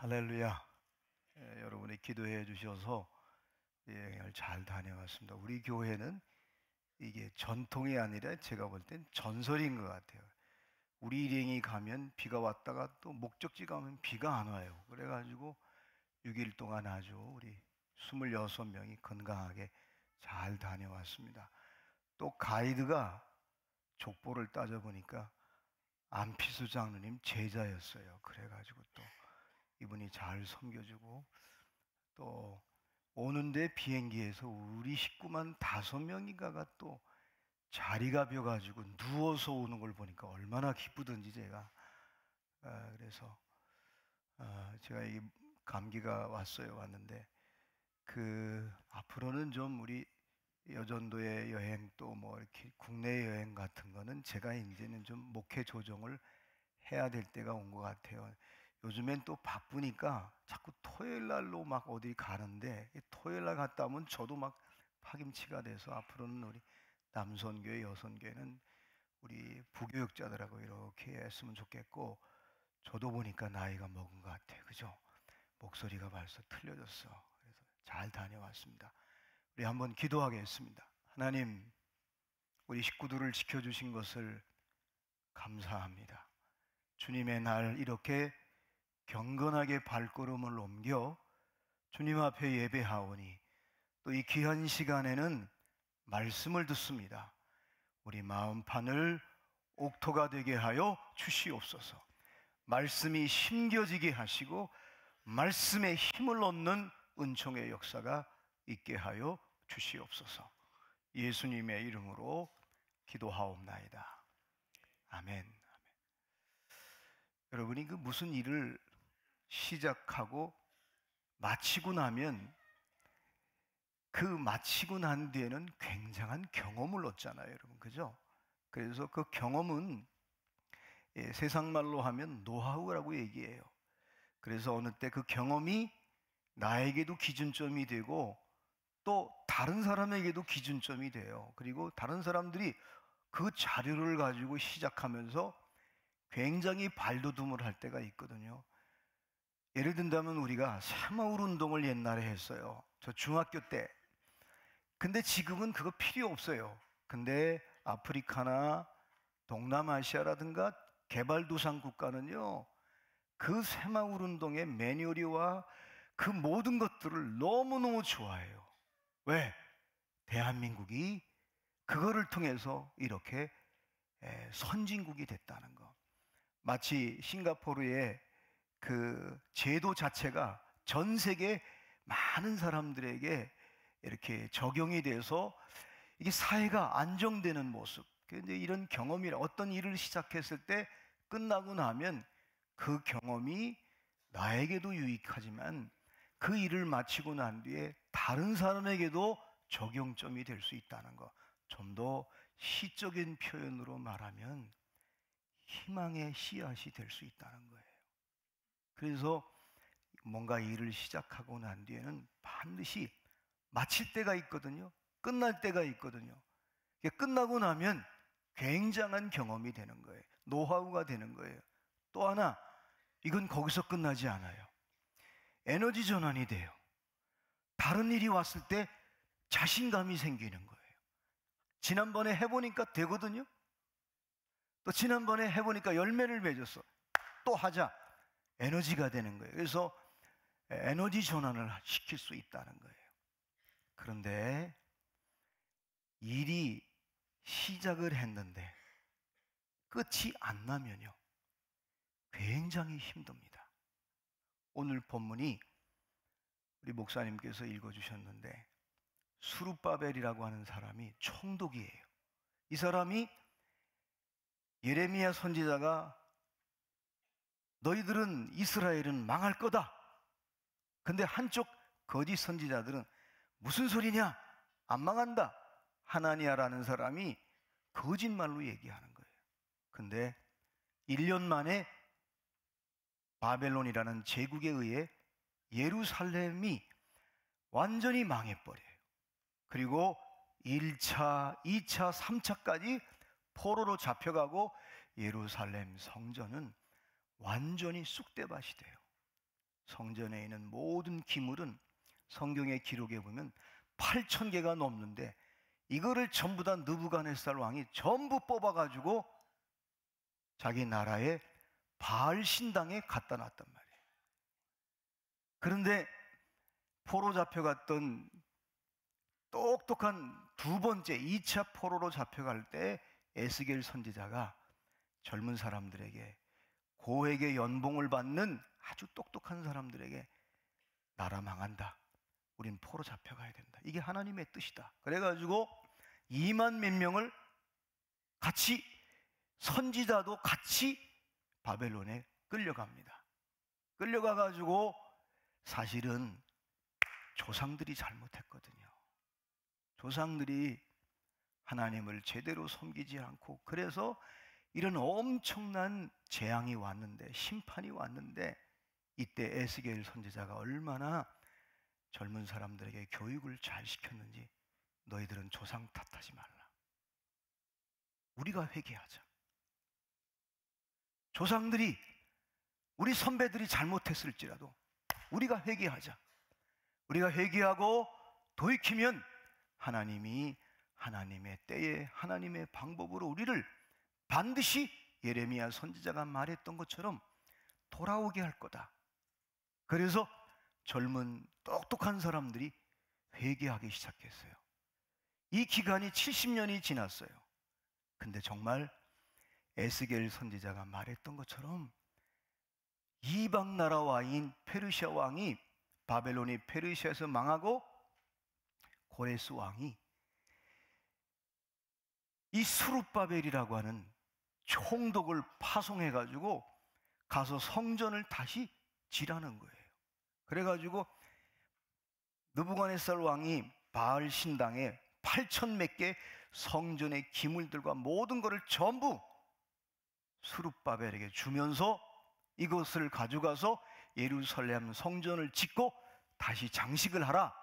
할렐루야. 여러분이 기도해 주셔서 여행을 잘 다녀왔습니다. 우리 교회는 이게 전통이 아니라 제가 볼 땐 전설인 것 같아요. 우리 일행이 가면 비가 왔다가 또 목적지 가면 비가 안 와요. 그래가지고 6일 동안 아주 우리 26명이 건강하게 잘 다녀왔습니다. 또 가이드가 족보를 따져보니까 안피수 장로님 제자였어요. 그래가지고 또 이분이 잘 섬겨주고, 또 오는데 비행기에서 우리 식구만 5명인가가 또 자리가 비어가지고 누워서 오는 걸 보니까 얼마나 기쁘던지 제가. 그래서 제가 이 감기가 왔는데 앞으로는 좀 우리 여전도의 여행 또 뭐 이렇게 국내 여행 같은 거는 제가 이제는 좀 목회 조정을 해야 될 때가 온 것 같아요. 요즘엔 또 바쁘니까 자꾸 토요일 날로 막 어디 가는데, 토요일 날 갔다 오면 저도 막 파김치가 돼서 앞으로는 우리 남선교회, 여선교회는 우리 부교육자들하고 이렇게 했으면 좋겠고, 저도 보니까 나이가 먹은 것 같아요. 그죠? 목소리가 벌써 틀려졌어. 그래서 잘 다녀왔습니다. 우리 한번 기도하겠습니다. 하나님, 우리 식구들을 지켜주신 것을 감사합니다. 주님의 날 이렇게 경건하게 발걸음을 옮겨 주님 앞에 예배하오니 또 이 귀한 시간에는 말씀을 듣습니다. 우리 마음판을 옥토가 되게 하여 주시옵소서. 말씀이 심겨지게 하시고 말씀에 힘을 얻는 은총의 역사가 있게 하여 주시옵소서. 예수님의 이름으로 기도하옵나이다. 아멘. 여러분이 무슨 일을 시작하고 마치고 나면 마치고 난 뒤에는 굉장한 경험을 얻잖아요, 여러분. 그죠? 그래서 그 경험은 세상 말로 하면 노하우라고 얘기해요. 그래서 어느 때 그 경험이 나에게도 기준점이 되고 또 다른 사람에게도 기준점이 돼요. 그리고 다른 사람들이 그 자료를 가지고 시작하면서 굉장히 발돋움을 할 때가 있거든요. 예를 든다면 우리가 새마을 운동을 옛날에 했어요. 저 중학교 때. 근데 지금은 그거 필요 없어요. 근데 아프리카나 동남아시아라든가 개발도상 국가는요, 그 새마을 운동의 매뉴얼과 그 모든 것들을 너무너무 좋아해요. 왜? 대한민국이 그거를 통해서 이렇게 선진국이 됐다는 거. 마치 싱가포르의 그 제도 자체가 전 세계 많은 사람들에게 이렇게 적용이 돼서 이게 사회가 안정되는 모습. 근데 이런 경험이라, 어떤 일을 시작했을 때 끝나고 나면 그 경험이 나에게도 유익하지만 그 일을 마치고 난 뒤에 다른 사람에게도 적용점이 될 수 있다는 거. 좀 더 시적인 표현으로 말하면 희망의 씨앗이 될 수 있다는 거예요. 그래서 뭔가 일을 시작하고 난 뒤에는 반드시 마칠 때가 있거든요. 끝날 때가 있거든요. 끝나고 나면 굉장한 경험이 되는 거예요. 노하우가 되는 거예요. 또 하나, 이건 거기서 끝나지 않아요. 에너지 전환이 돼요. 다른 일이 왔을 때 자신감이 생기는 거예요. 지난번에 해보니까 되거든요. 또 지난번에 해보니까 열매를 맺었어. 또 하자. 에너지가 되는 거예요. 그래서 에너지 전환을 시킬 수 있다는 거예요. 그런데 일이 시작을 했는데 끝이 안 나면요, 굉장히 힘듭니다. 오늘 본문이 우리 목사님께서 읽어주셨는데, 수룹바벨이라고 하는 사람이 총독이에요. 이 사람이 예레미야 선지자가 너희들은 이스라엘은 망할 거다. 근데 한쪽 거짓 선지자들은 무슨 소리냐? 안 망한다. 하나니아라는 사람이 거짓말로 얘기하는 거예요. 근데 1년 만에 바벨론이라는 제국에 의해 예루살렘이 완전히 망해버려요. 그리고 1차, 2차, 3차까지 포로로 잡혀가고 예루살렘 성전은 완전히 쑥대밭이 돼요. 성전에 있는 모든 기물은 성경의 기록에 보면 8,000개가 넘는데 이거를 전부 다 느부갓네살 왕이 전부 뽑아가지고 자기 나라의 바알 신당에 갖다 놨단 말이에요. 그런데 포로 잡혀갔던 똑똑한 두 번째 2차 포로로 잡혀갈 때 에스겔 선지자가 젊은 사람들에게, 고액의 연봉을 받는 아주 똑똑한 사람들에게 나라 망한다, 우린 포로 잡혀가야 된다, 이게 하나님의 뜻이다. 그래가지고 2만 몇 명을 같이, 선지자도 같이 바벨론에 끌려갑니다. 끌려가가지고 사실은 조상들이 잘못했거든요. 조상들이 하나님을 제대로 섬기지 않고, 그래서 이런 엄청난 재앙이 왔는데, 심판이 왔는데, 이때 에스겔 선지자가 얼마나 젊은 사람들에게 교육을 잘 시켰는지, 너희들은 조상 탓하지 말라, 우리가 회개하자. 조상들이, 우리 선배들이 잘못했을지라도 우리가 회개하자. 우리가 회개하고 돌이키면 하나님이 하나님의 때에 하나님의 방법으로 우리를 반드시 예레미야 선지자가 말했던 것처럼 돌아오게 할 거다. 그래서 젊은 똑똑한 사람들이 회개하기 시작했어요. 이 기간이 70년이 지났어요. 근데 정말 에스겔 선지자가 말했던 것처럼 이방 나라 왕인 페르시아 왕이, 바벨론이 페르시아에서 망하고 고레스 왕이 이 스룹바벨이라고 하는 총독을 파송해가지고 가서 성전을 다시 지라는 거예요. 그래가지고 느부갓네살 왕이 바알 신당에 8,000 몇 개 성전의 기물들과 모든 것을 전부 스룹바벨에게 주면서 이것을 가져가서 예루살렘 성전을 짓고 다시 장식을 하라.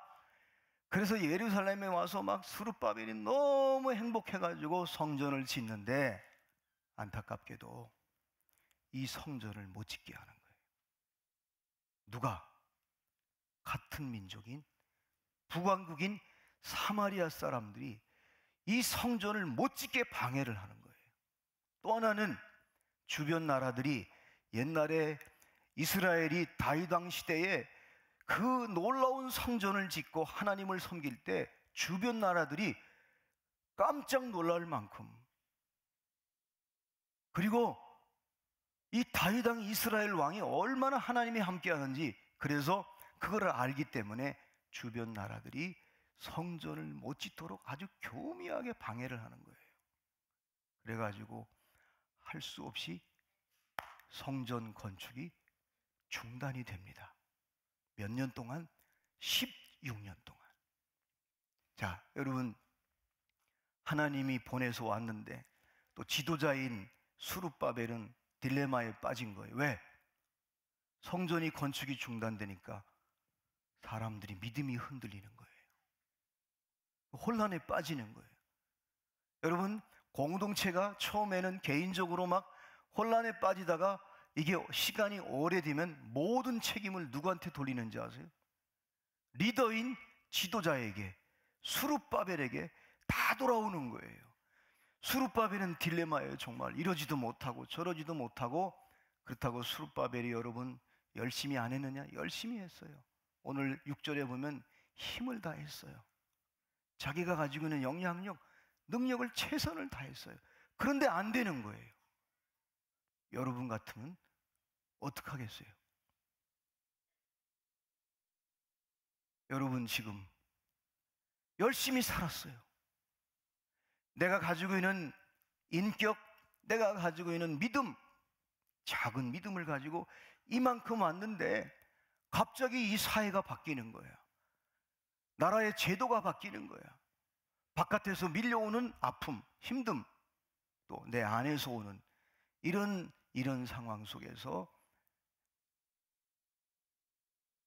그래서 예루살렘에 와서 막 스룹바벨이 너무 행복해가지고 성전을 짓는데, 안타깝게도 이 성전을 못 짓게 하는 거예요. 누가? 같은 민족인, 북왕국인 사마리아 사람들이 이 성전을 못 짓게 방해를 하는 거예요. 또 하나는 주변 나라들이 옛날에 이스라엘이 다윗 왕 시대에 그 놀라운 성전을 짓고 하나님을 섬길 때 주변 나라들이 깜짝 놀랄 만큼, 그리고 이 다윗 왕 이스라엘 왕이 얼마나 하나님이 함께하는지, 그래서 그거를 알기 때문에 주변 나라들이 성전을 못 짓도록 아주 교묘하게 방해를 하는 거예요. 그래가지고 할 수 없이 성전 건축이 중단이 됩니다. 몇 년 동안? 16년 동안. 자, 여러분, 하나님이 보내서 왔는데 또 지도자인 스룹바벨은 딜레마에 빠진 거예요. 왜? 성전이 건축이 중단되니까 사람들이 믿음이 흔들리는 거예요. 혼란에 빠지는 거예요. 여러분, 공동체가 처음에는 개인적으로 막 혼란에 빠지다가 이게 시간이 오래되면 모든 책임을 누구한테 돌리는지 아세요? 리더인 지도자에게, 스룹바벨에게 다 돌아오는 거예요. 스룹바벨은 딜레마예요. 정말 이러지도 못하고 저러지도 못하고. 그렇다고 스룹바벨이 여러분 열심히 안 했느냐? 열심히 했어요. 오늘 6절에 보면 힘을 다했어요. 자기가 가지고 있는 영향력, 능력을 최선을 다했어요. 그런데 안 되는 거예요. 여러분 같으면 어떡하겠어요? 여러분 지금 열심히 살았어요. 내가 가지고 있는 인격, 내가 가지고 있는 믿음, 작은 믿음을 가지고 이만큼 왔는데 갑자기 이 사회가 바뀌는 거예요. 나라의 제도가 바뀌는 거예요. 바깥에서 밀려오는 아픔, 힘듦, 또 내 안에서 오는 이런 상황 속에서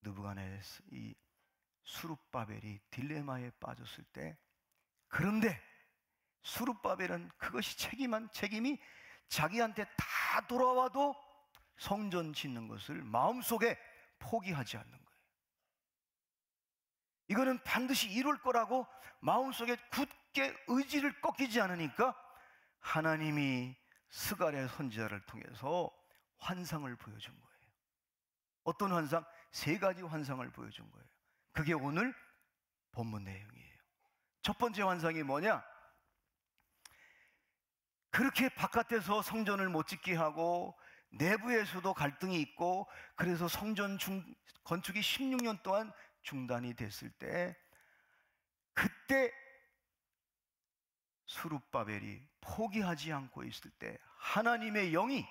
느부갓네살 이 스룹바벨이 딜레마에 빠졌을 때, 그런데 스룹바벨은 그것이 책임이 자기한테 다 돌아와도 성전 짓는 것을 마음속에 포기하지 않는 거예요. 이거는 반드시 이룰 거라고 마음속에 굳게 의지를 꺾이지 않으니까 하나님이 스갈의 선지자를 통해서 환상을 보여준 거예요. 어떤 환상? 세 가지 환상을 보여준 거예요. 그게 오늘 본문 내용이에요. 첫 번째 환상이 뭐냐? 그렇게 바깥에서 성전을 못 짓게 하고 내부에서도 갈등이 있고 그래서 성전 건축이 16년 동안 중단이 됐을 때, 그때 스룹바벨이 포기하지 않고 있을 때 하나님의 영이,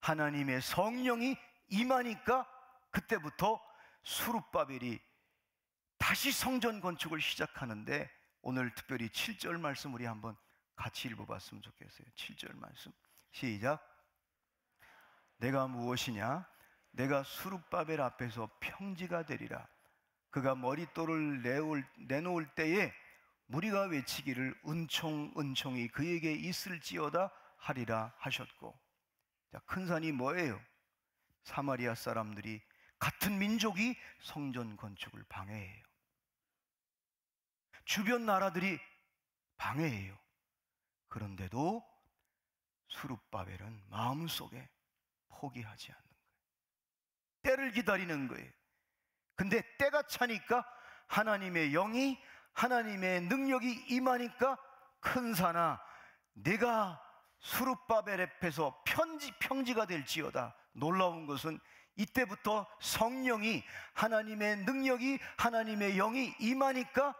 하나님의 성령이 임하니까 그때부터 스룹바벨이 다시 성전 건축을 시작하는데, 오늘 특별히 7절 말씀 우리 한번 같이 읽어봤으면 좋겠어요. 7절 말씀 시작. 내가 무엇이냐? 내가 스룹바벨 앞에서 평지가 되리라. 그가 머릿돌을 내놓을 때에 무리가 외치기를 은총이 그에게 있을지어다 하리라 하셨고. 자, 큰 산이 뭐예요? 사마리아 사람들이, 같은 민족이 성전 건축을 방해해요. 주변 나라들이 방해해요. 그런데도 스룹바벨은 마음속에 포기하지 않는 거예요. 때를 기다리는 거예요. 근데 때가 차니까 하나님의 영이, 하나님의 능력이 임하니까 큰 산아 내가 스룹바벨 앞에서 평지가 될지어다. 놀라운 것은 이때부터 성령이, 하나님의 능력이, 하나님의 영이 임하니까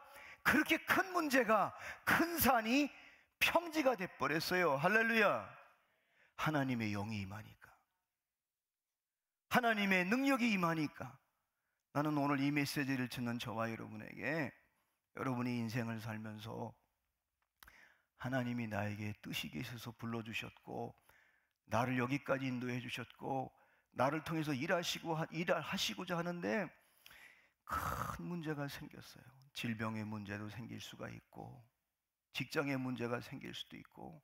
그렇게 큰 문제가, 큰 산이 평지가 돼버렸어요. 할렐루야. 하나님의 영이 임하니까, 하나님의 능력이 임하니까. 나는 오늘 이 메시지를 듣는 저와 여러분에게, 여러분이 인생을 살면서 하나님이 나에게 뜻이 계셔서 불러주셨고 나를 여기까지 인도해 주셨고 나를 통해서 일하시고자 하는데 큰 문제가 생겼어요. 질병의 문제도 생길 수가 있고, 직장의 문제가 생길 수도 있고,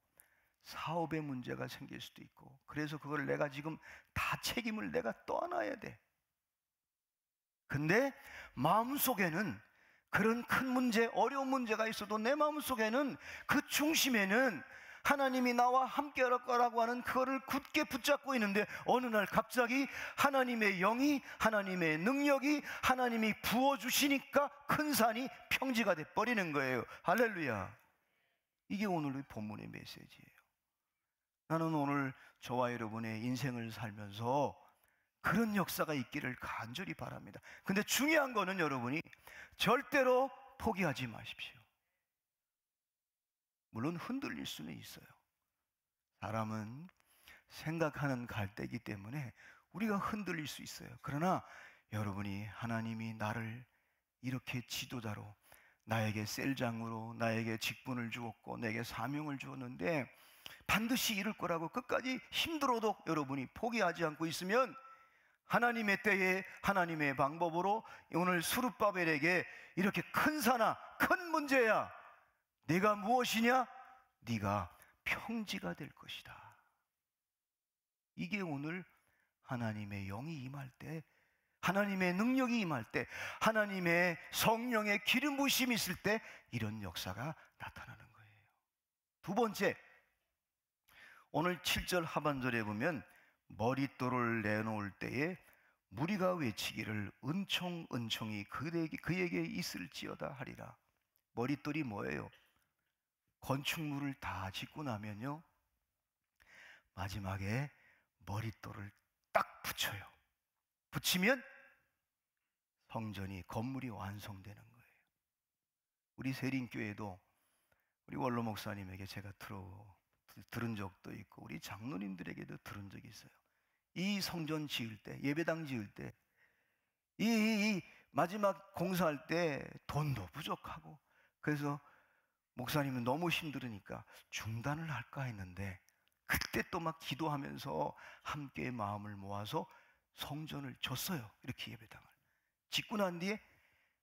사업의 문제가 생길 수도 있고, 그래서 그걸 내가 지금 다 책임을 내가 떠안아야 돼. 근데 마음속에는 그런 큰 문제, 어려운 문제가 있어도 내 마음속에는, 그 중심에는 하나님이 나와 함께 할 거라고 하는 그거를 굳게 붙잡고 있는데, 어느 날 갑자기 하나님의 영이, 하나님의 능력이, 하나님이 부어주시니까 큰 산이 평지가 돼버리는 거예요. 할렐루야. 이게 오늘의 본문의 메시지예요. 나는 오늘 저와 여러분의 인생을 살면서 그런 역사가 있기를 간절히 바랍니다. 근데 중요한 거는 여러분이 절대로 포기하지 마십시오. 물론 흔들릴 수는 있어요. 사람은 생각하는 갈대이기 때문에 우리가 흔들릴 수 있어요. 그러나 여러분이, 하나님이 나를 이렇게 지도자로, 나에게 셀장으로, 나에게 직분을 주었고 내게 사명을 주었는데 반드시 이룰 거라고 끝까지 힘들어도 여러분이 포기하지 않고 있으면, 하나님의 때에 하나님의 방법으로 오늘 스룹바벨에게 이렇게 큰 산아, 큰 문제야, 네가 무엇이냐? 네가 평지가 될 것이다. 이게 오늘 하나님의 영이 임할 때, 하나님의 능력이 임할 때, 하나님의 성령의 기름 부으심이 있을 때 이런 역사가 나타나는 거예요. 두 번째, 오늘 7절 하반절에 보면 머릿돌을 내놓을 때에 무리가 외치기를 은총이 그에게 있을지어다 하리라. 머릿돌이 뭐예요? 건축물을 다 짓고 나면요, 마지막에 머릿돌을 딱 붙여요. 붙이면 성전이, 건물이 완성되는 거예요. 우리 세린교회도 우리 원로 목사님에게 제가 들은 적도 있고 우리 장로님들에게도 들은 적이 있어요. 이 성전 지을 때, 예배당 지을 때, 이 마지막 공사할 때 돈도 부족하고, 그래서 목사님은 너무 힘들으니까 중단을 할까 했는데, 그때 또 막 기도하면서 함께 마음을 모아서 성전을 졌어요. 이렇게 예배당을 짓고 난 뒤에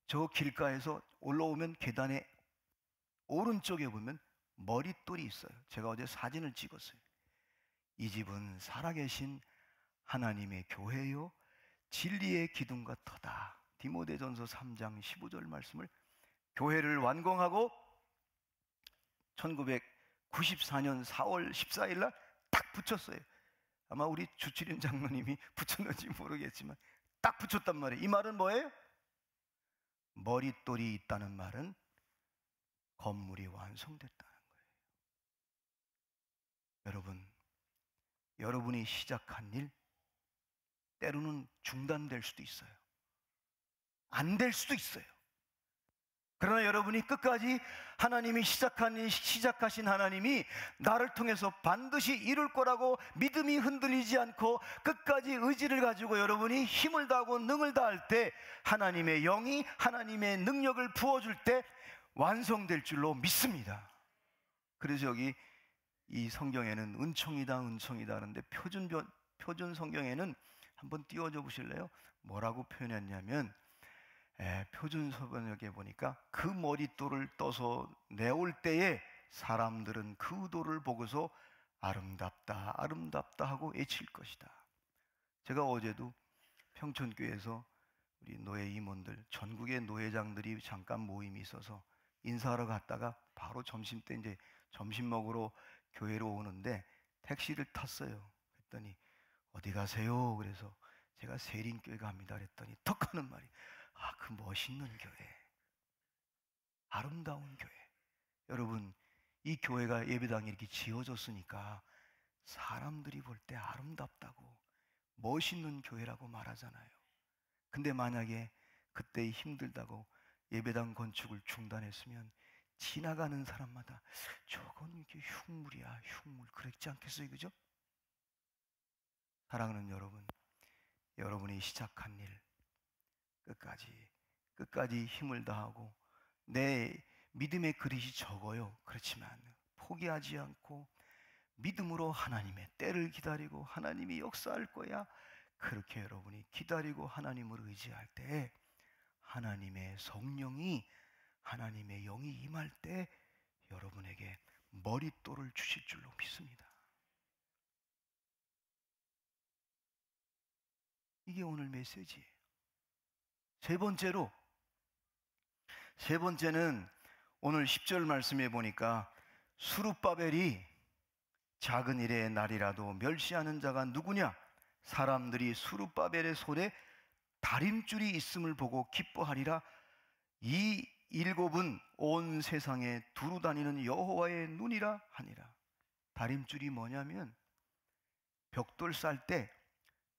저 길가에서 올라오면 계단에 오른쪽에 보면 머릿돌이 있어요. 제가 어제 사진을 찍었어요. 이 집은 살아계신 하나님의 교회요, 진리의 기둥과 터다. 디모데전서 3장 15절 말씀을 교회를 완공하고 1994년 4월 14일 날 딱 붙였어요. 아마 우리 주치림 장로님이 붙였는지 모르겠지만 딱 붙였단 말이에요. 이 말은 뭐예요? 머릿돌이 있다는 말은 건물이 완성됐다는 거예요. 여러분, 여러분이 시작한 일 때로는 중단될 수도 있어요. 안 될 수도 있어요. 그러나 여러분이 끝까지 하나님이 시작하신 하나님이 나를 통해서 반드시 이룰 거라고 믿음이 흔들리지 않고 끝까지 의지를 가지고 여러분이 힘을 다하고 능을 다할 때 하나님의 영이 하나님의 능력을 부어줄 때 완성될 줄로 믿습니다. 그래서 여기 이 성경에는 은총이다 은총이다 하는데 표준 성경에는 한번 띄워줘 보실래요? 뭐라고 표현했냐면 표준 번역에 보니까 그 머릿돌을 떠서 내올 때에 사람들은 그 돌을 보고서 아름답다 아름답다 하고 외칠 것이다. 제가 어제도 평촌교회에서 우리 노예 임원들 전국의 노예장들이 잠깐 모임이 있어서 인사하러 갔다가 바로 점심때 이제 점심 먹으러 교회로 오는데 택시를 탔어요. 그랬더니 어디 가세요? 그래서 제가 세린교회 갑니다 그랬더니 턱 하는 말이 그 멋있는 교회, 아름다운 교회. 여러분, 이 교회가 예배당이 이렇게 지어졌으니까 사람들이 볼 때 아름답다고 멋있는 교회라고 말하잖아요. 근데 만약에 그때 힘들다고 예배당 건축을 중단했으면 지나가는 사람마다 저건 이게 흉물이야 흉물 그랬지 않겠어요? 그죠? 사랑하는 여러분, 여러분이 시작한 일 끝까지 힘을 다하고 내 믿음의 그릇이 적어요. 그렇지만 포기하지 않고 믿음으로 하나님의 때를 기다리고 하나님이 역사할 거야. 그렇게 여러분이 기다리고 하나님을 의지할 때 하나님의 성령이 하나님의 영이 임할 때 여러분에게 머릿돌을 주실 줄로 믿습니다. 이게 오늘 메시지예요. 세 번째는 오늘 10절 말씀에 보니까 수룹바벨이 작은 일의 날이라도 멸시하는 자가 누구냐? 사람들이 수룹바벨의 손에 다림줄이 있음을 보고 기뻐하리라. 이 일곱은 온 세상에 두루 다니는 여호와의 눈이라 하니라. 다림줄이 뭐냐면 벽돌 쌀 때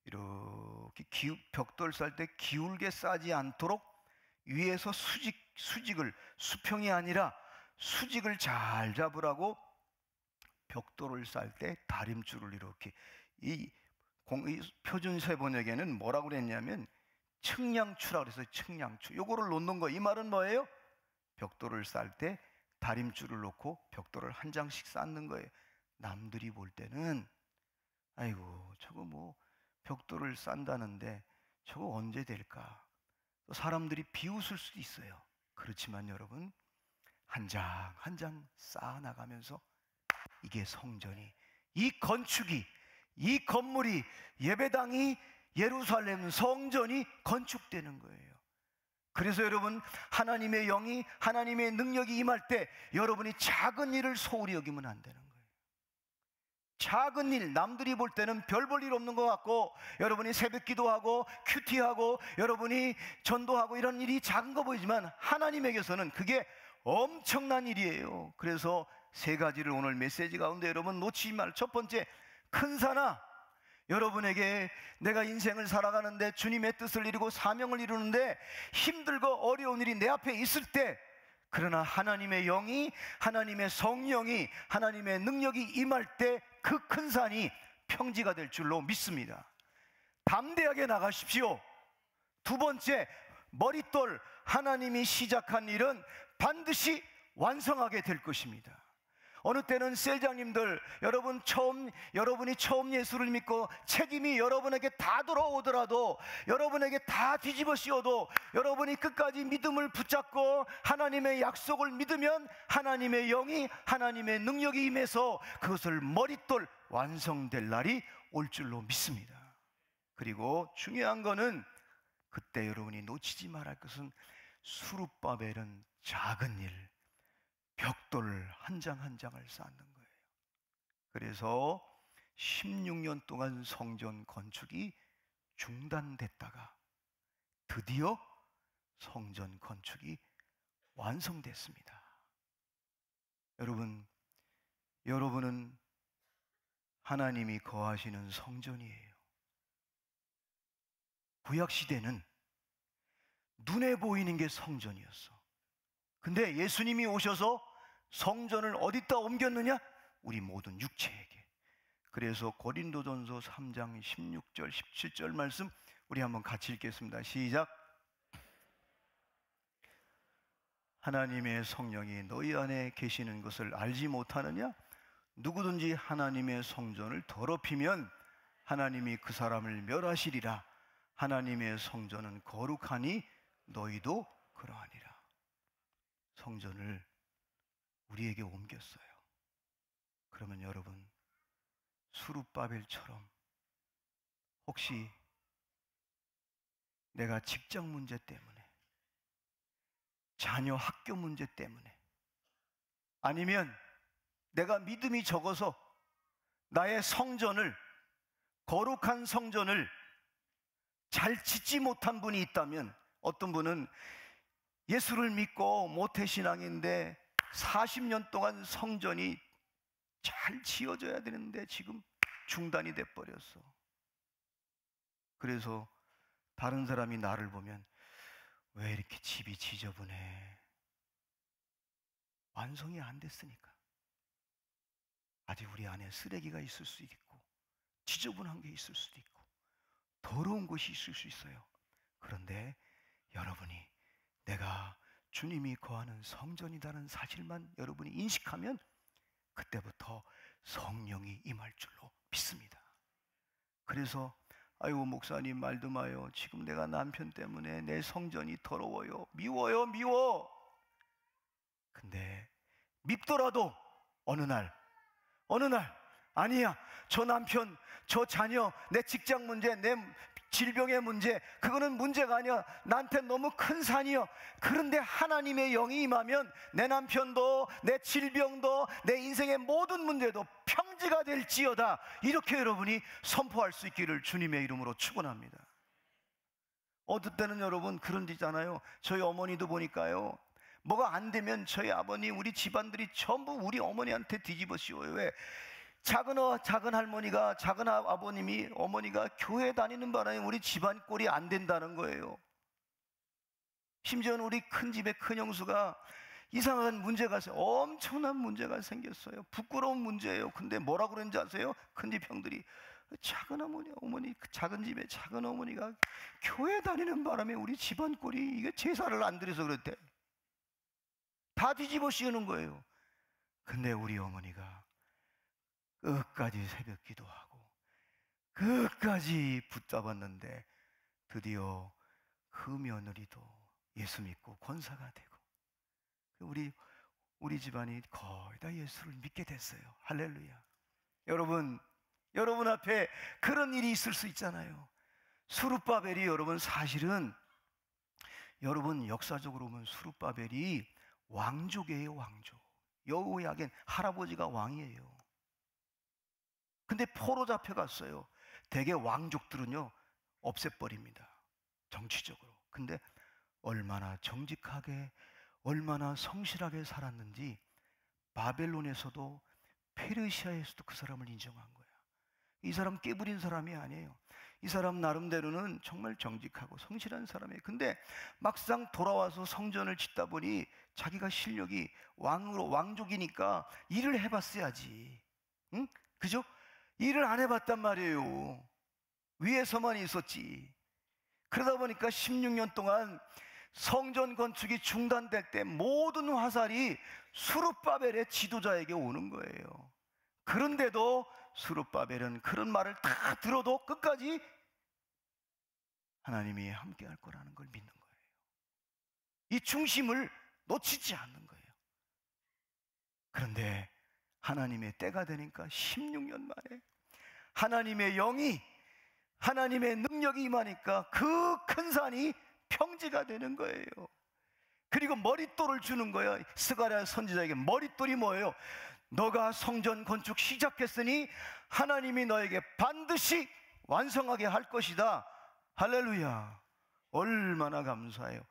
이렇게 벽돌 쌀 때 기울게 싸지 않도록 위에서 수직을 수평이 아니라 수직을 잘 잡으라고 벽돌을 쌀 때 다림줄을 이렇게 이 표준세 번역에는 뭐라고 그랬냐면 측량추라고 그랬어요. 측량추. 요거를 놓는 거. 이 말은 뭐예요? 벽돌을 쌀 때 다림줄을 놓고 벽돌을 한 장씩 쌓는 거예요. 남들이 볼 때는 아이고 저거 뭐 벽돌을 싼다는데 저거 언제 될까? 사람들이 비웃을 수도 있어요. 그렇지만 여러분 한 장 한 장 쌓아나가면서 이게 성전이, 이 건축이, 이 건물이, 예배당이, 예루살렘 성전이 건축되는 거예요. 그래서 여러분 하나님의 영이 하나님의 능력이 임할 때 여러분이 작은 일을 소홀히 여기면 안 되는 거예요. 작은 일, 남들이 볼 때는 별 볼 일 없는 것 같고 여러분이 새벽 기도하고 큐티하고 여러분이 전도하고 이런 일이 작은 거 보이지만 하나님에게서는 그게 엄청난 일이에요. 그래서 세 가지를 오늘 메시지 가운데 여러분 놓치지 말. 첫 번째, 큰 산아, 여러분에게 내가 인생을 살아가는데 주님의 뜻을 이루고 사명을 이루는데 힘들고 어려운 일이 내 앞에 있을 때, 그러나 하나님의 영이, 하나님의 성령이, 하나님의 능력이 임할 때 그 큰 산이 평지가 될 줄로 믿습니다. 담대하게 나가십시오. 두 번째, 머릿돌, 하나님이 시작한 일은 반드시 완성하게 될 것입니다. 어느 때는 셀장님들, 여러분이 처음 예수를 믿고 책임이 여러분에게 다 돌아오더라도, 여러분에게 다 뒤집어 씌워도 여러분이 끝까지 믿음을 붙잡고 하나님의 약속을 믿으면 하나님의 영이, 하나님의 능력이 임해서 그것을 머릿돌 완성될 날이 올 줄로 믿습니다. 그리고 중요한 거는 그때 여러분이 놓치지 말할 것은 수룹바벨은 작은 일, 벽돌 한 장 한 장을 쌓는 거예요. 그래서 16년 동안 성전 건축이 중단됐다가 드디어 성전 건축이 완성됐습니다. 여러분은 하나님이 거하시는 성전이에요. 구약시대는 눈에 보이는 게 성전이었어. 근데 예수님이 오셔서 성전을 어디다 옮겼느냐? 우리 모든 육체에게. 그래서 고린도전서 3장 16절 17절 말씀 우리 한번 같이 읽겠습니다. 시작. 하나님의 성령이 너희 안에 계시는 것을 알지 못하느냐? 누구든지 하나님의 성전을 더럽히면 하나님이 그 사람을 멸하시리라. 하나님의 성전은 거룩하니 너희도 그러하니라. 성전을 우리에게 옮겼어요. 그러면 여러분, 수룹바벨처럼 혹시 내가 직장 문제 때문에, 자녀 학교 문제 때문에, 아니면 내가 믿음이 적어서 나의 성전을, 거룩한 성전을 잘 짓지 못한 분이 있다면, 어떤 분은 예수를 믿고 모태신앙인데 40년 동안 성전이 잘 지어져야 되는데 지금 중단이 돼버렸어. 그래서 다른 사람이 나를 보면 왜 이렇게 집이 지저분해? 완성이 안 됐으니까. 아직 우리 안에 쓰레기가 있을 수도 있고, 지저분한 게 있을 수도 있고, 더러운 것이 있을 수 있어요. 그런데 여러분이 내가 주님이 거하는 성전이라는 사실만 여러분이 인식하면 그때부터 성령이 임할 줄로 믿습니다. 그래서 아이고 목사님 말도 마요. 지금 내가 남편 때문에 내 성전이 더러워요. 미워요, 미워. 근데 밉더라도 어느 날 아니야, 저 남편, 저 자녀, 내 직장 문제, 내 질병의 문제, 그거는 문제가 아니야. 나한테 너무 큰 산이요. 그런데 하나님의 영이 임하면 내 남편도, 내 질병도, 내 인생의 모든 문제도 평지가 될지어다. 이렇게 여러분이 선포할 수 있기를 주님의 이름으로 축원합니다. 어떨 때는 여러분 그런 데 있잖아요. 저희 어머니도 보니까요, 뭐가 안 되면 저희 아버님, 우리 집안들이 전부 우리 어머니한테 뒤집어 씌워요. 왜? 작은 할머니가, 작은 아버님이, 어머니가 교회 다니는 바람에 우리 집안 꼴이 안 된다는 거예요. 심지어는 우리 큰 집의 큰 형수가 이상한 문제가 있어요. 엄청난 문제가 생겼어요. 부끄러운 문제예요. 근데 뭐라 그러는지 아세요? 큰 집 형들이 작은 어머니, 그 작은 집에 작은 어머니가 교회 다니는 바람에 우리 집안 꼴이, 이게 제사를 안 드려서 그랬대. 다 뒤집어 씌우는 거예요. 근데 우리 어머니가 끝까지 새벽 기도하고 끝까지 붙잡았는데 드디어 그 며느리도 예수 믿고 권사가 되고 우리 집안이 거의 다 예수를 믿게 됐어요. 할렐루야. 여러분 앞에 그런 일이 있을 수 있잖아요. 수룹바벨이 여러분 사실은, 여러분 역사적으로 보면 수룹바벨이 왕족이에요. 왕족. 여호야긴 할아버지가 왕이에요. 근데 포로 잡혀갔어요. 대개 왕족들은요 없애버립니다, 정치적으로. 근데 얼마나 정직하게, 얼마나 성실하게 살았는지 바벨론에서도 페르시아에서도 그 사람을 인정한 거야. 이 사람 깨부린 사람이 아니에요. 이 사람 나름대로는 정말 정직하고 성실한 사람이에요. 근데 막상 돌아와서 성전을 짓다 보니 자기가 실력이 왕족이니까 일을 해봤어야지. 응? 그죠? 일을 안 해봤단 말이에요. 위에서만 있었지. 그러다 보니까 16년 동안 성전 건축이 중단될 때 모든 화살이 수룹바벨의 지도자에게 오는 거예요. 그런데도 수룹바벨은 그런 말을 다 들어도 끝까지 하나님이 함께 할 거라는 걸 믿는 거예요. 이 중심을 놓치지 않는 거예요. 그런데 하나님의 때가 되니까 16년 만에 하나님의 영이 하나님의 능력이 임하니까 그 큰 산이 평지가 되는 거예요. 그리고 머릿돌을 주는 거예요. 스가랴 선지자에게 머릿돌이 뭐예요? 너가 성전 건축 시작했으니 하나님이 너에게 반드시 완성하게 할 것이다. 할렐루야. 얼마나 감사해요.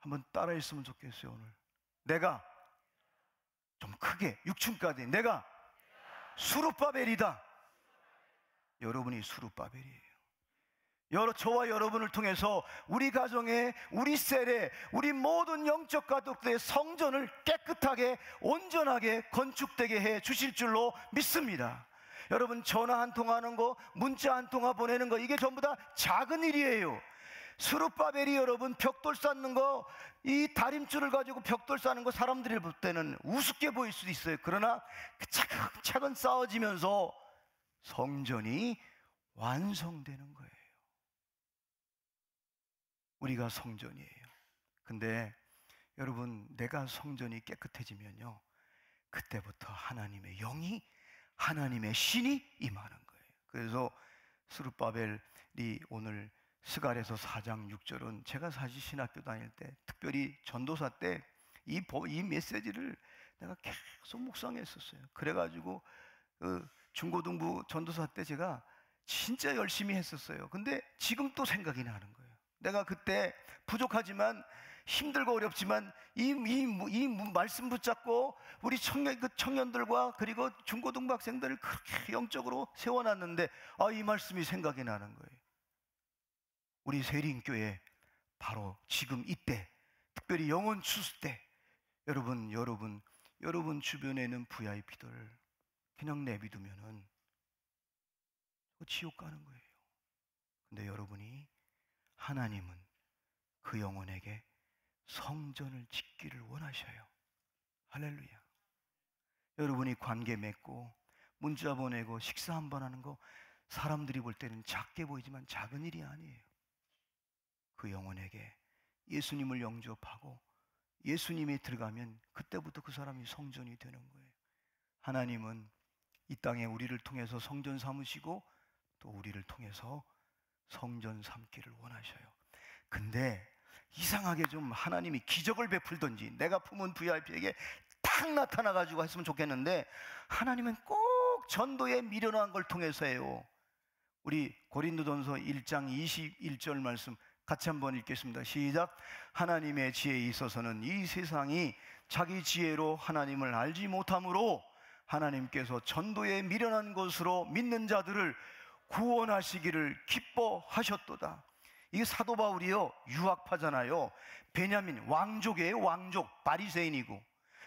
한번 따라했으면 좋겠어요. 오늘 내가 좀 크게 6층까지 내가 수룹바벨이다. 여러분이 수룹바벨이에요. 저와 여러분을 통해서 우리 가정에, 우리 셀에, 우리 모든 영적 가족들의 성전을 깨끗하게 온전하게 건축되게 해 주실 줄로 믿습니다. 여러분, 전화 한 통 하는 거, 문자 한 통화 보내는 거, 이게 전부 다 작은 일이에요. 스룹바벨이 여러분 벽돌 쌓는 거, 이 다림줄을 가지고 벽돌 쌓는 거 사람들이 볼 때는 우습게 보일 수도 있어요. 그러나 차근차근 쌓아지면서 성전이 완성되는 거예요. 우리가 성전이에요. 근데 여러분, 내가 성전이 깨끗해지면요, 그때부터 하나님의 영이, 하나님의 신이 임하는 거예요. 그래서 스룹바벨이 오늘 스갈에서 4장 6절은 제가 사실 신학교 다닐 때, 특별히 전도사 때 이 메시지를 내가 계속 묵상했었어요. 그래가지고 중고등부 전도사 때 제가 진짜 열심히 했었어요. 근데 지금 또 생각이 나는 거예요. 내가 그때 부족하지만, 힘들고 어렵지만 이 말씀 붙잡고 우리 청년들과 그리고 중고등부 학생들을 그렇게 영적으로 세워놨는데, 이 말씀이 생각이 나는 거예요. 우리 세린교회 바로 지금 이때, 특별히 영혼 추수 때 여러분 주변에 있는 VIP들 그냥 내비두면은 지옥 가는 거예요. 근데 여러분이, 하나님은 그 영혼에게 성전을 짓기를 원하셔요. 할렐루야. 여러분이 관계 맺고 문자 보내고 식사 한번 하는 거, 사람들이 볼 때는 작게 보이지만 작은 일이 아니에요. 그 영혼에게 예수님을 영접하고 예수님이 들어가면 그때부터 그 사람이 성전이 되는 거예요. 하나님은 이 땅에 우리를 통해서 성전 삼으시고 또 우리를 통해서 성전 삼기를 원하셔요. 근데 이상하게 좀 하나님이 기적을 베풀던지, 내가 품은 VIP에게 딱 나타나가지고 했으면 좋겠는데, 하나님은 꼭 전도에 미련한 걸 통해서 해요. 우리 고린도전서 1장 21절 말씀 같이 한번 읽겠습니다. 시작. 하나님의 지혜에 있어서는 이 세상이 자기 지혜로 하나님을 알지 못하므로 하나님께서 전도에 미련한 것으로 믿는 자들을 구원하시기를 기뻐하셨도다. 이게 사도 바울이요, 유학파잖아요. 베냐민 왕족이에요. 왕족, 바리새인이고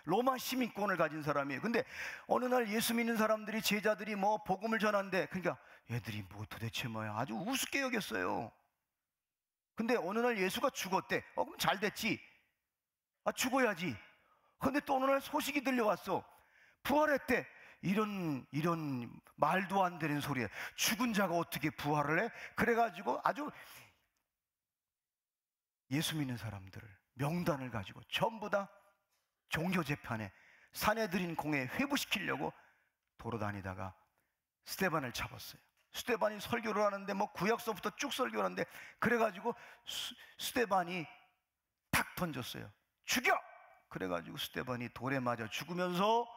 로마 시민권을 가진 사람이에요. 근데 어느 날 예수 믿는 사람들이, 제자들이 뭐 복음을 전한대. 그러니까 얘들이 뭐 도대체 뭐야, 아주 우습게 여겼어요. 근데 어느 날 예수가 죽었대. 그럼 잘 됐지. 죽어야지. 근데 또 어느 날 소식이 들려왔어. 부활했대. 이런 말도 안 되는 소리야. 죽은 자가 어떻게 부활을 해? 그래가지고 아주 예수 믿는 사람들을, 명단을 가지고 전부 다 종교재판에, 사내들인 공회에 회부시키려고 돌아다니다가 스데반을 잡았어요. 스데반이 설교를 하는데 뭐 구약서부터 쭉 설교를 하는데, 그래가지고 스데반이 탁 던졌어요. 죽여! 그래가지고 스데반이 돌에 맞아 죽으면서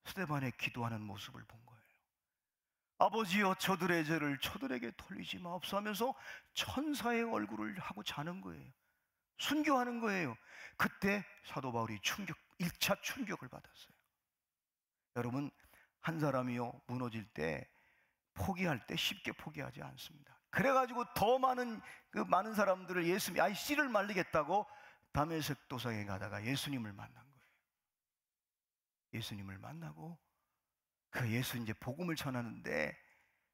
스데반의 기도하는 모습을 본 거예요. 아버지여, 저들의 죄를 저들에게 돌리지 마옵소서 하면서 천사의 얼굴을 하고 자는 거예요. 순교하는 거예요. 그때 사도 바울이 1차 충격을 받았어요. 여러분, 한 사람이요, 무너질 때, 포기할 때 쉽게 포기하지 않습니다. 그래가지고 더 많은 사람들을 씨를 말리겠다고 다메섹 도상에 가다가 예수님을 만난 거예요. 예수님을 만나고 그 예수 이제 복음을 전하는데,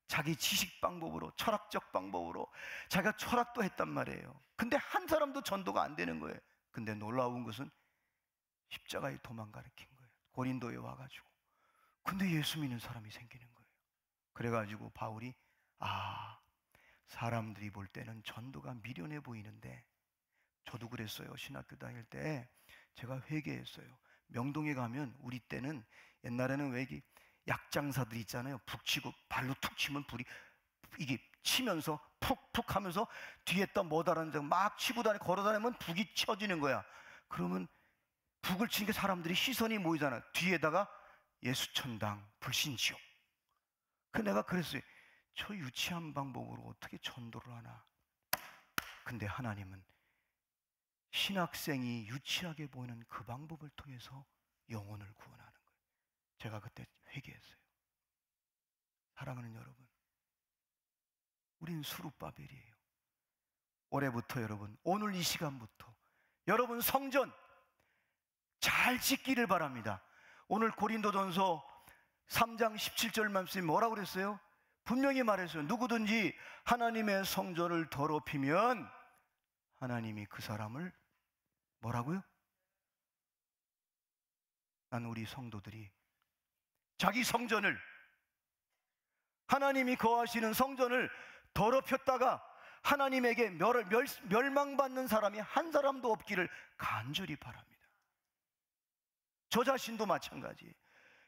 자기 지식 방법으로, 철학적 방법으로 자기가 철학도 했단 말이에요. 근데 한 사람도 전도가 안 되는 거예요. 근데 놀라운 것은 십자가의 도만 가르친 거예요. 고린도에 와가지고. 근데 예수 믿는 사람이 생기는 거예요. 그래가지고 바울이, 사람들이 볼 때는 전도가 미련해 보이는데, 저도 그랬어요. 신학교 다닐 때 제가 회개했어요. 명동에 가면, 우리 때는 옛날에는 왜 약장사들 있잖아요. 북치고 발로 툭 치면 이게 치면서 푹푹 하면서 뒤에다 못 알아듣는 막 치고 걸어다니면 북이 쳐지는 거야. 그러면 북을 치니까 사람들이 시선이 모이잖아. 뒤에다가 예수천당 불신지옥. 내가 그랬어요. 저 유치한 방법으로 어떻게 전도를 하나. 근데 하나님은 신학생이 유치하게 보이는 그 방법을 통해서 영혼을 구원하는 거예요. 제가 그때 회개했어요. 사랑하는 여러분, 우린 수룹바벨이에요. 올해부터 여러분, 오늘 이 시간부터 여러분 성전 잘 짓기를 바랍니다. 오늘 고린도전서 3장 17절 말씀이 뭐라고 그랬어요? 분명히 말했어요. 누구든지 하나님의 성전을 더럽히면 하나님이 그 사람을 뭐라고요? 난 우리 성도들이 자기 성전을, 하나님이 거하시는 성전을 더럽혔다가 하나님에게 멸망받는 사람이 한 사람도 없기를 간절히 바랍니다. 저 자신도 마찬가지예요.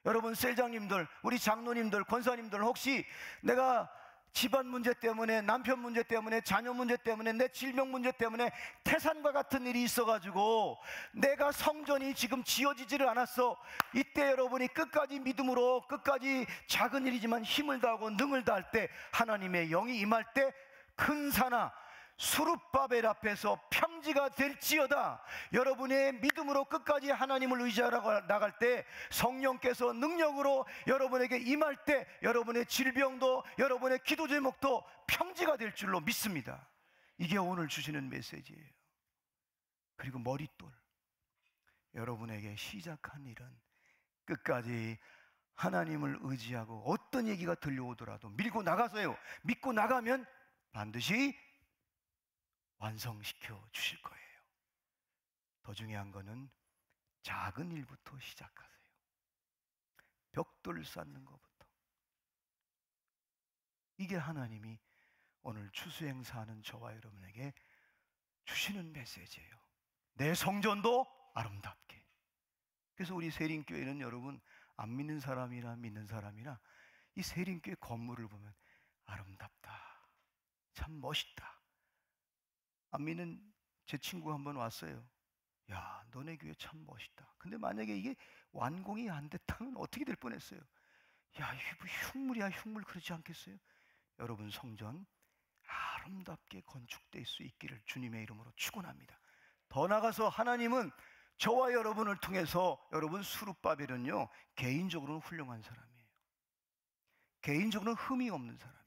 여러분 셀장님들, 우리 장로님들, 권사님들, 혹시 내가 집안 문제 때문에, 남편 문제 때문에, 자녀 문제 때문에, 내 질병 문제 때문에 태산과 같은 일이 있어가지고 내가 성전이 지금 지어지지를 않았어. 이때 여러분이 끝까지 믿음으로, 끝까지 작은 일이지만 힘을 다하고 능을 다할 때, 하나님의 영이 임할 때 큰 산하 수룹바벨 앞에서 평지가 될지어다. 여러분의 믿음으로 끝까지 하나님을 의지하러 나갈 때 성령께서 능력으로 여러분에게 임할 때 여러분의 질병도, 여러분의 기도 제목도 평지가 될 줄로 믿습니다. 이게 오늘 주시는 메시지예요. 그리고 머릿돌, 여러분에게 시작한 일은 끝까지 하나님을 의지하고 어떤 얘기가 들려오더라도 밀고 나가서요, 믿고 나가면 반드시 완성시켜 주실 거예요. 더 중요한 거는 작은 일부터 시작하세요. 벽돌 쌓는 것부터. 이게 하나님이 오늘 추수행사하는 저와 여러분에게 주시는 메시지예요. 내 성전도 아름답게. 그래서 우리 세린교회는 여러분, 안 믿는 사람이나 믿는 사람이나 이 세린교회 건물을 보면 아름답다, 참 멋있다. 안 믿는 제 친구가 한번 왔어요. 야, 너네 교회 참 멋있다. 근데 만약에 이게 완공이 안 됐다면 어떻게 될 뻔했어요. 야, 이게 뭐 흉물이야, 흉물. 그러지 않겠어요? 여러분 성전 아름답게 건축될 수 있기를 주님의 이름으로 축원합니다. 더 나아가서 하나님은 저와 여러분을 통해서, 여러분 수룹바벨은요 개인적으로는 훌륭한 사람이에요. 개인적으로는 흠이 없는 사람이에요.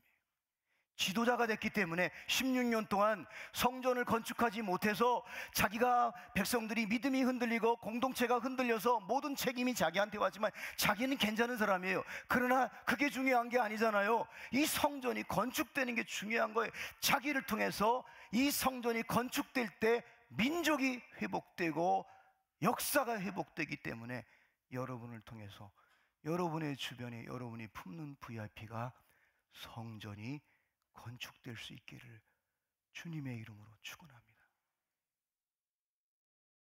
지도자가 됐기 때문에 16년 동안 성전을 건축하지 못해서 자기가, 백성들이 믿음이 흔들리고 공동체가 흔들려서 모든 책임이 자기한테 왔지만 자기는 괜찮은 사람이에요. 그러나 그게 중요한 게 아니잖아요. 이 성전이 건축되는 게 중요한 거예요. 자기를 통해서 이 성전이 건축될 때 민족이 회복되고 역사가 회복되기 때문에 여러분을 통해서, 여러분의 주변에 여러분이 품는 VIP가 성전이 건축될 수 있기를 주님의 이름으로 축원합니다.